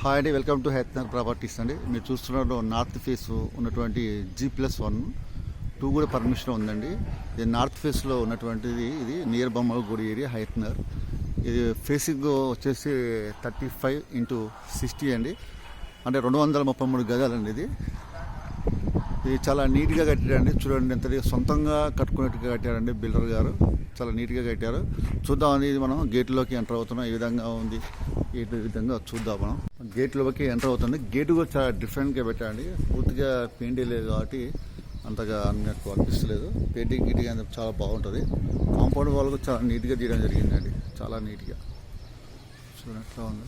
Hi అండి, welcome to హైత్నర్ properties అండి. మీరు చూస్తున్నారు నార్త్ ఫేస్ ఉన్నటువంటి G+1 2 కూడా పర్మిషన్ ఉందండి. ఇది నార్త్ ఫేస్లో ఉన్నటువంటిది. ఇది నియర్ బొమ్మల గుడి ఏరియా హైత్నర్. ఇది ఫేసింగ్ వచ్చేసి 35x60 అండి, అంటే 233 గజాలండి. ఇది చాలా నీట్గా కట్టారండి. చూడండి ఎంత సొంతంగా కట్టుకున్నట్టుగా కట్టారండి బిల్డర్ గారు. చాలా నీట్గా కట్టారు. చూద్దామని ఇది మనం గేట్లోకి ఎంటర్ అవుతున్నాం. ఈ విధంగా ఉంది. ఈ విధంగా చూద్దాం. మనం గేట్లోకి ఎంటర్ అవుతుంది. గేటు కూడా చాలా డిఫరెంట్గా పెట్టారండి. పూర్తిగా పెయింట్ లేదు కాబట్టి అంతగా నాకు అనిపిస్తలేదు. పెయింటింగ్ గీటింగ్ అనేది చాలా బాగుంటుంది. కాంపౌండ్ వాళ్ళు కూడా చాలా నీట్గా తీయడం జరిగిందండి. చాలా నీట్గా చూడండి ఎట్లా ఉంది.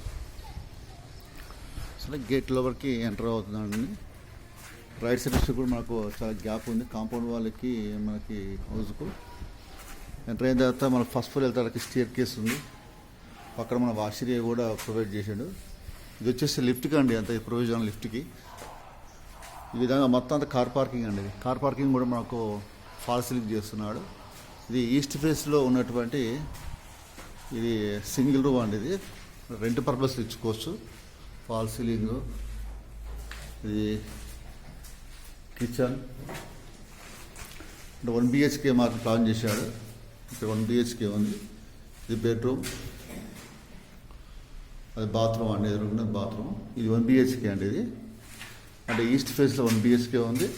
అసలు గేట్ లోపలికి ఎంటర్ అవుతుందండి. రైట్ సైడ్ కూడా మనకు చాలా గ్యాప్ ఉంది. కాంపౌండ్ వాళ్ళకి మనకి హౌస్కు ఎంటర్ అయిన తర్వాత మన ఫస్ట్ ఫ్లోర్ వెళ్తానికి స్టేర్ కేస్ ఉంది. పక్కన మన వాష్ ఏరియా కూడా ప్రొవైడ్ చేసాడు. ఇది వచ్చేసి లిఫ్ట్కి అండి, అంత ప్రొవిజన్ లిఫ్ట్కి. ఈ విధంగా మొత్తం అంతా కార్ పార్కింగ్ అండి. కార్ పార్కింగ్ కూడా మనకు ఫాల్ సీలింగ్ చేస్తున్నాడు. ఇది ఈస్ట్ ఫేస్లో ఉన్నటువంటి ఇది సింగిల్ రూమ్ అండి. ఇది రెంట్ పర్పస్ ఇచ్చుకోవచ్చు. ఫాల్ సీలింగ్, ఇది కిచెన్, అంటే 1 BHK మాకు ప్లాన్ చేశాడు. ఇక్కడ 1 BHK ఉంది. ఇది బెడ్రూమ్, అది బాత్రూమ్ అండి. ఎదురుకున్న బాత్రూమ్. ఇది 1 BHK అండి. ఇది అంటే ఈస్ట్ ఫేస్లో 1 BHK ఉంది.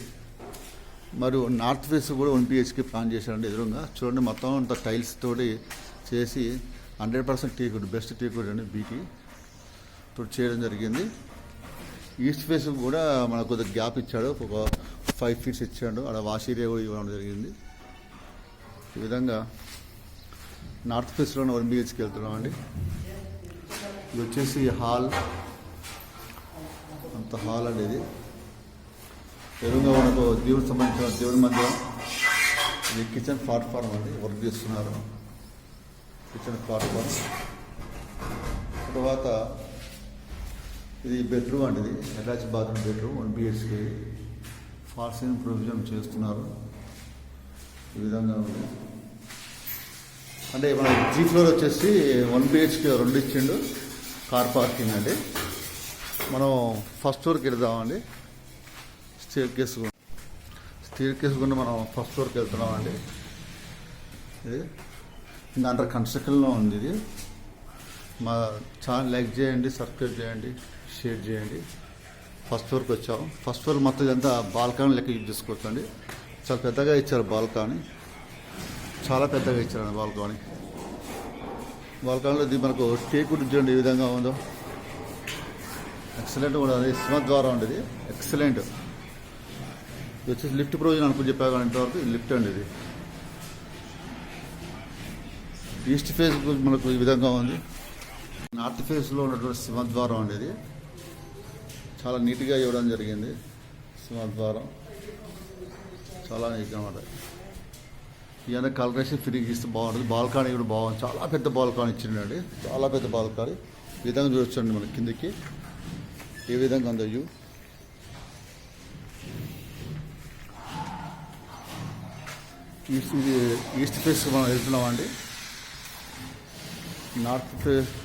మరియు నార్త్ ఫేస్ కూడా 1 BHK ప్లాన్ చేశాడండి. ఎదురుగా చూడండి మొత్తం అంత టైల్స్ తోటి చేసి 100% టీకుడ్, బెస్ట్ టీకుడ్ అండి. బీటీ తోటి చేయడం జరిగింది. ఈస్ట్ ఫేస్ కూడా మనకు కొద్దిగా గ్యాప్ ఇచ్చాడు. ఒక 5 feet ఇచ్చాడు. అక్కడ వాష్ ఏరియా కూడా ఇవ్వడం జరిగింది. ఈ విధంగా నార్త్ ఫేస్లోనే 1 BHK వెళ్తున్నాం అండి. ఇది వచ్చేసి హాల్, అంత హాల్ అండి. ఇది ఎదురుగా మనకు దేవుడికి సంబంధించిన దేవుడి మందిరం. ఇది కిచెన్ ప్లాట్ఫామ్ అండి, వర్క్ చేస్తున్నారు. కిచెన్ ప్లాట్ఫామ్ తర్వాత ఇది బెడ్రూమ్ అండి. ఇది attach bathroom bedroom 1 BHK. Fall ceiling provision చేస్తున్నారు. ఈ విధంగా ఉంది. అంటే మన G ఫ్లోర్ వచ్చేసి 1 BHK 2 ఇచ్చిండు. కార్ పార్కింగ్ అండి. మనం ఫస్ట్ ఫ్లోర్కి వెళ్దామండి. స్టేర్ కేస్ కూడా మనం ఫస్ట్ ఫ్లోర్కి వెళ్తున్నామండి. ఇది ఇంకా అండర్ కన్స్ట్రక్షన్లో ఉంది. ఇది మా ఛానల్ లైక్ చేయండి, సబ్స్క్రైబ్ చేయండి, షేర్ చేయండి. ఫస్ట్ ఫ్లోర్కి వచ్చాము. ఫస్ట్ ఫ్లోర్ మొత్తం ఇదంతా బాల్కనీ లెక్క యూజ్ చేసుకోవచ్చు అండి. చాలా పెద్దగా ఇచ్చారు బాల్కనీ, చాలా పెద్దగా ఇచ్చారండి బాల్కనీ. బాల్కనీలో ఇది మనకు టేకుడ్ చూడండి ఏ విధంగా ఉందో. ఎక్సలెంట్ కూడా అది సింహద్వారం అండి. ఇది ఎక్సలెంట్. ఇది వచ్చేసి లిఫ్ట్ ప్రొవిజన్ అనుకుని చెప్పా కానీ ఇంతవరకు ఇది లిఫ్ట్ అండి. ఇది ఈస్ట్ ఫేస్ మనకు ఈ విధంగా ఉంది. నార్త్ ఫేస్లో ఉన్నటువంటి సింహద్వారం అండి. ఇది చాలా నీట్గా ఇవ్వడం జరిగింది. సింహద్వారం చాలా నీట్గా అన్నమాట. ఇవన్నీ కలరేషన్ ఫిట్టింగ్ ఇస్తే బాగుంటుంది. బాల్కనీ కూడా బాగుంది. చాలా పెద్ద బాల్కనీ ఇచ్చిండండి. చాలా పెద్ద బాల్కనీ. ఈ విధంగా చూడొచ్చండి మన కిందికి ఏ విధంగా ఉందో వ్యూ. ఈస్ట్ ఫేస్ మనం వెళ్తున్నామండి. నార్త్ ఫేస్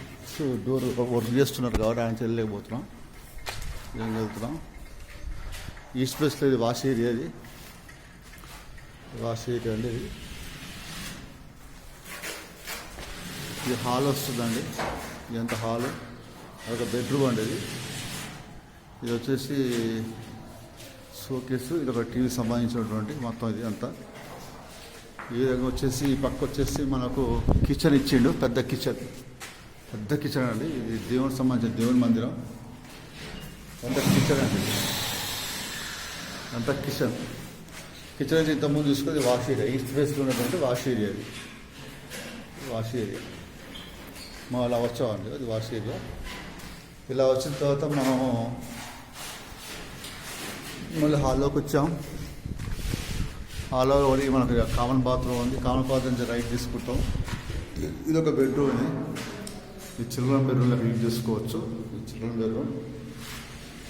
డోర్ వర్క్ చేస్తున్నారు కాబట్టి ఆయన వెళ్ళలేకపోతున్నాం. ఏం వెళ్తున్నాం. ఈస్ట్ ఫేస్లో ఇది వాష్ ఏరియా. ఇది వాష్ ఏరియా అండి. ఇది హాల్ వస్తుందండి. ఇదంతా హాల్, అదొక బెడ్రూమ్ అండి. ఇది వచ్చేసి షోకేసు. ఇది ఒక టీవీ సంబంధించినటువంటి మొత్తం ఇది అంతా. ఈ విధంగా వచ్చేసి ఈ పక్క వచ్చేసి మనకు కిచెన్ ఇచ్చిండు. పెద్ద కిచెన్ అండి. ఇది దేవునికి సంబంధించిన దేవుని మందిరం. అంత కిచెన్ అండి. అంత కిచెన్ నుంచి ఇంతకుముందు చూసుకొని వాష్ ఏరియా. ఈస్ట్ ఫేస్లో ఉన్నటువంటి వాష్ ఏరియా. అది వాష్ ఏరియా. మనం అలా వచ్చామండి. అది వాష్ ఏరియా. ఇలా వచ్చిన తర్వాత మనం మళ్ళీ హాల్లోకి వచ్చాం. హాల్లో మనకు కామన్ బాత్రూమ్ ఉంది. కామన్ బాత్రూమ్ నుంచి రైట్ తీసుకుంటాం. ఇది ఒక బెడ్రూమ్ ఉంది. ఈ చిల్డ్రన్ బెడ్రూమ్లో యూజ్ చేసుకోవచ్చు. ఈ చిల్డ్రన్ బెడ్రూమ్.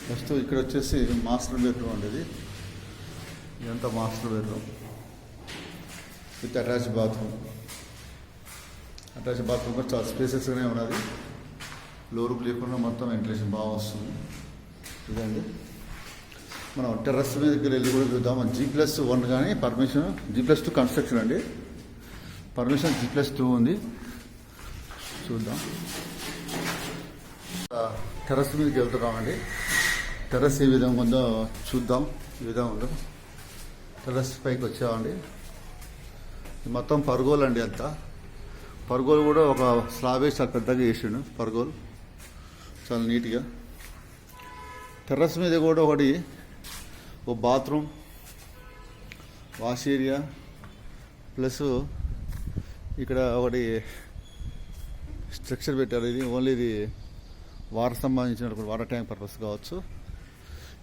నెక్స్ట్ ఇక్కడ వచ్చేసి మాస్టర్ బెడ్రూమ్ అండి. ఇదంతా master bedroom with attach bathroom. కూడా చాలా స్పేసెస్గానే ఉన్నది. లో రూప్ లేకుండా మొత్తం వెంటిలేషన్ బాగా వస్తుంది. ఇదండి మనం టెర్రస్ మీద దగ్గర వెళ్ళి కూడా చూద్దాం. G+1 కానీ పర్మిషన్ G+2 కన్స్ట్రక్షన్ అండి. పర్మిషన్ G+2 ఉంది. చూద్దాం. టెర్రస్ మీదకి వెళ్తున్నామండి. టెర్రస్ ఏ విధంగా ఉందో చూద్దాం. ఈ విధంగా ఉందో టెర్రస్ పైకి వచ్చామండి. మొత్తం పర్గోలు అండి. అంతా పర్గోలు కూడా ఒక స్లాబ్ వేసి చాలా పెద్దగా వేసిండు. పర్గోలు చాలా నీట్గా. టెర్రస్ మీద కూడా ఒక బాత్రూమ్, వాష్ ఏరియా, ప్లస్ ఇక్కడ ఒకటి స్ట్రక్చర్ పెట్టారు. ఇది ఓన్లీ ఇది వాటర్ సంబంధించిన వాటర్ ట్యాంక్ పర్పస్ కావచ్చు.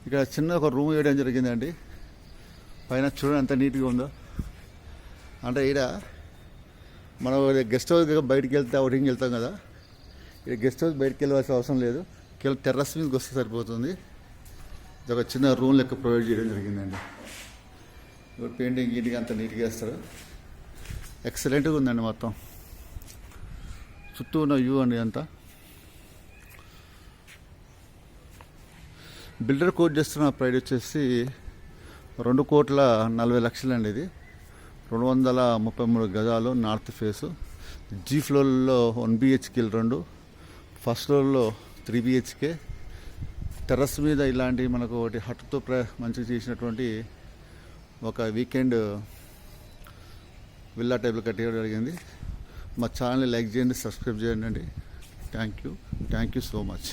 ఇక్కడ చిన్న ఒక రూమ్ వేయడం జరిగిందండి. పైన చూడండి ఎంత నీట్గా ఉందో. అంటే ఇక్కడ మనం గెస్ట్ హౌస్ బయటికి వెళ్తే అవుటింగ్కి వెళ్తాం కదా, ఇక్కడ గెస్ట్ హౌస్ బయటికి వెళ్ళవలసిన అవసరం లేదు. కేవలం టెర్రస్ మీదకి వస్తే సరిపోతుంది. ఇది ఒక చిన్న రూమ్ లెక్క ప్రొవైడ్ చేయడం జరిగిందండి. ఇప్పుడు పెయింటింగ్ గీటింగ్ అంత నీట్గా వేస్తారు. ఎక్సలెంట్గా ఉందండి. మొత్తం చుట్టూ ఉన్న వ్యూ అండి. అంతా బిల్డర్ కోట్ చేస్తున్న ప్రైస్ వచ్చేసి 2,40,00,000 అండి. ఇది 233 గజాలు నార్త్ ఫేసు. G ఫ్లోర్లో 1 BHK 2, ఫస్ట్ ఫ్లోర్లో 3 BHK. టెర్రస్ మీద ఇలాంటి మనకు ఒకటి హట్తో మంచిగా చేసినటువంటి ఒక వీకెండ్ విల్లా టైప్లో కట్టేయడం జరిగింది. మా ఛానల్ని లైక్ చేయండి, సబ్స్క్రైబ్ చేయండి అండి. Thank you so much.